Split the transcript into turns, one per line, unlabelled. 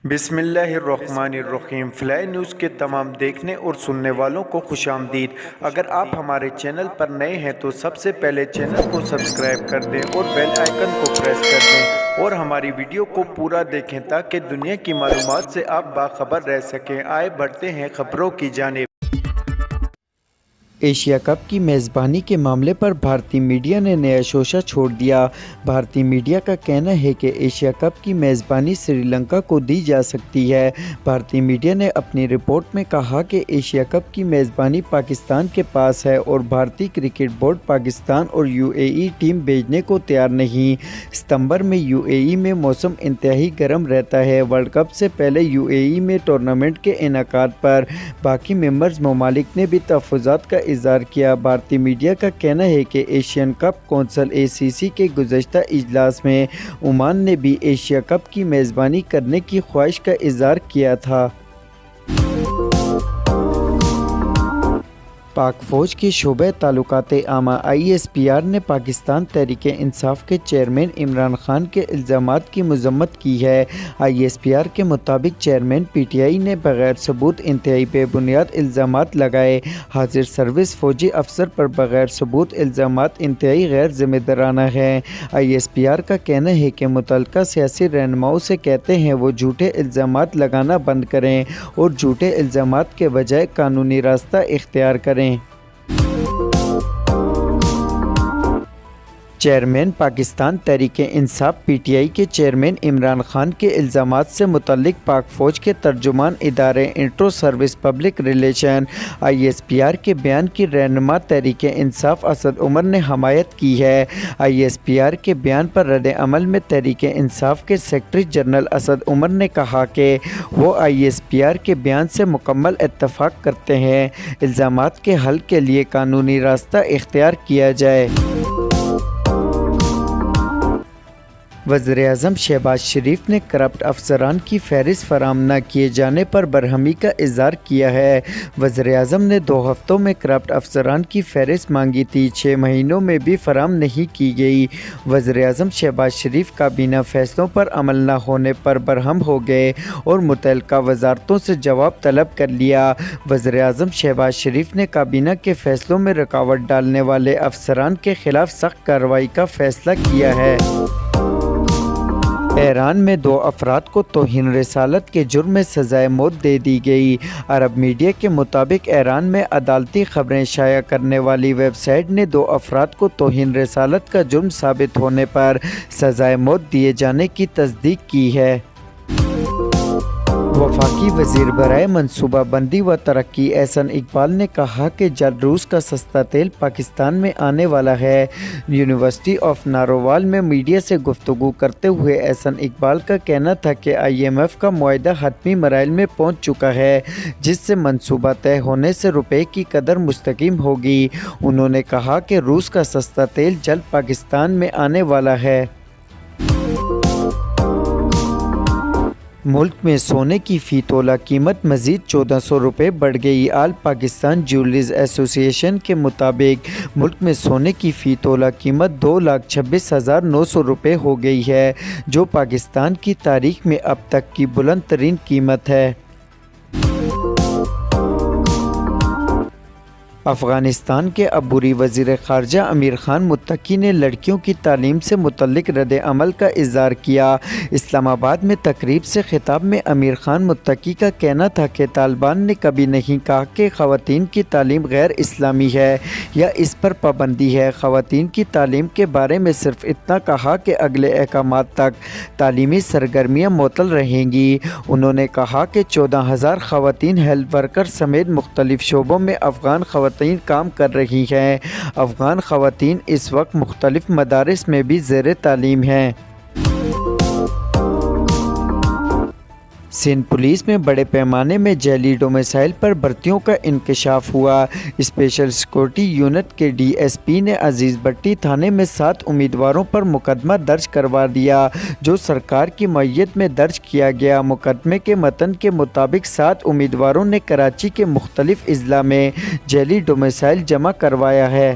بسم اللہ الرحمن الرحیم۔ فلائی نیوز کے تمام دیکھنے اور سننے والوں کو خوش آمدید۔ اگر آپ ہمارے چینل پر نئے ہیں تو سب سے پہلے چینل کو سبسکرائب کر دیں اور بیل آئیکن کو پریس کر دیں اور ہماری ویڈیو کو پورا دیکھیں تاکہ دنیا کی معلومات سے آپ باخبر رہ سکیں۔ آئے بڑھتے ہیں خبروں کی جانب۔
ایشیا کپ کی میزبانی کے معاملے پر بھارتی میڈیا نے نیا شوشہ چھوڑ دیا۔ بھارتی میڈیا کا کہنا ہے کہ ایشیا کپ کی میزبانی سری لنکا کو دی جا سکتی ہے۔ بھارتی میڈیا نے اپنی رپورٹ میں کہا کہ ایشیا کپ کی میزبانی پاکستان کے پاس ہے اور بھارتی کرکٹ بورڈ پاکستان اور یو اے ای ٹیم بھیجنے کو تیار نہیں۔ ستمبر میں یو اے ای میں موسم انتہائی گرم رہتا ہے۔ ورلڈ کپ سے پہلے یو اے ای میں ٹورنامنٹ کے انعقاد پر باقی ممبرز ممالک نے بھی تحفظات کا اظہار کیا۔ بھارتی میڈیا کا کہنا ہے کہ ایشین کپ کونسل اے سی سی کے گزشتہ اجلاس میں عمان نے بھی ایشیا کپ کی میزبانی کرنے کی خواہش کا اظہار کیا تھا۔ پاک فوج کے شعبہ تعلقات عامہ آئی ایس پی آر نے پاکستان تحریک انصاف کے چیئرمین عمران خان کے الزامات کی مذمت کی ہے۔ آئی ایس پی آر کے مطابق چیئرمین پی ٹی آئی نے بغیر ثبوت انتہائی بے بنیاد الزامات لگائے۔ حاضر سروس فوجی افسر پر بغیر ثبوت الزامات انتہائی غیر ذمہ دارانہ ہیں۔ آئی ایس پی آر کا کہنا ہے کہ متعلقہ سیاسی رہنماؤں سے کہتے ہیں وہ جھوٹے الزامات لگانا بند کریں اور جھوٹے الزامات کے بجائے قانونی راستہ اختیار کریں۔ Chairman Pakistan Tehreek Insaf P T I کے چیئرمین عمران خان کے الزامات سے متعلق پاک فوج کے ترجمان ادارے intro service public relation I S P R کے بیان کی رہنما تحریک انصاف اسد عمر نے حمایت کی ہے۔ آئی ایس پی آر کے بیان پر رد عمل میں تحریک انصاف کے سیکرٹری جنرل اسد عمر نے کہا کہ وہ آئی ایس پی آر کے بیان سے مکمل اتفاق کرتے ہیں۔ الزامات کے حل کے لیے قانونی راستہ اختیار کیا جائے۔ وزیراعظم شہباز شریف نے کرپٹ افسران کی فہرست فراہم نہ کیے جانے پر برہمی کا اظہار کیا ہے۔ وزیراعظم نے 2 ہفتوں میں کرپٹ افسران کی فہرست مانگی تھی، 6 مہینوں میں بھی فراہم نہیں کی گئی۔ وزیراعظم شہباز شریف کابینہ فیصلوں پر عمل نہ ہونے پر برہم ہو گئے اور متعلقہ وزارتوں سے جواب طلب کر لیا۔ وزیراعظم شہباز شریف نے کابینہ کے فیصلوں میں رکاوٹ ڈالنے والے افسران کے خلاف سخت کارروائی کا فیصلہ کیا ہے۔ ایران میں 2 افراد کو توہین رسالت کے جرم میں سزائے موت دے دی گئی۔ عرب میڈیا کے مطابق ایران میں عدالتی خبریں شائع کرنے والی ویب سائٹ نے 2 افراد کو توہین رسالت کا جرم ثابت ہونے پر سزائے موت دیے جانے کی تصدیق کی ہے۔ وفاقی وزیر برائے منصوبہ بندی و ترقی احسن اقبال نے کہا کہ جلد روس کا سستا تیل پاکستان میں آنے والا ہے۔ یونیورسٹی آف نارووال میں میڈیا سے گفتگو کرتے ہوئے احسن اقبال کا کہنا تھا کہ آئی ایم ایف کا معاہدہ حتمی مراحل میں پہنچ چکا ہے جس سے منصوبہ طے ہونے سے روپے کی قدر مستحکم ہوگی۔ انہوں نے کہا کہ روس کا سستا تیل جلد پاکستان میں آنے والا ہے۔ ملک میں سونے کی فی تولہ قیمت مزید 1400 روپے بڑھ گئی۔ آل پاکستان جیولریز ایسوسی ایشن کے مطابق ملک میں سونے کی فی تولہ قیمت 2,26,900 روپے ہو گئی ہے جو پاکستان کی تاریخ میں اب تک کی بلند ترین قیمت ہے۔ افغانستان کے عبوری وزیر خارجہ امیر خان متقی نے لڑکیوں کی تعلیم سے متعلق رد عمل کا اظہار کیا۔ اسلام آباد میں تقریب سے خطاب میں امیر خان متقی کا کہنا تھا کہ طالبان نے کبھی نہیں کہا کہ خواتین کی تعلیم غیر اسلامی ہے یا اس پر پابندی ہے۔ خواتین کی تعلیم کے بارے میں صرف اتنا کہا کہ اگلے احکامات تک تعلیمی سرگرمیاں معطل رہیں گی۔ انہوں نے کہا کہ 14,000 خواتین ہیلتھ ورکر سمیت مختلف شعبوں میں افغان خواتین کام کر رہی ہیں۔ افغان خواتین اس وقت مختلف مدارس میں بھی زیر تعلیم ہیں۔ سندھ پولیس میں بڑے پیمانے میں جعلی ڈومیسائل پر بھرتیوں کا انکشاف ہوا۔ اسپیشل سیکورٹی یونٹ کے ڈی ایس پی نے عزیز بٹی تھانے میں 7 امیدواروں پر مقدمہ درج کروا دیا جو سرکار کی معیت میں درج کیا گیا۔ مقدمے کے متن کے مطابق 7 امیدواروں نے کراچی کے مختلف اضلاع میں جعلی ڈومیسائل جمع کروایا ہے۔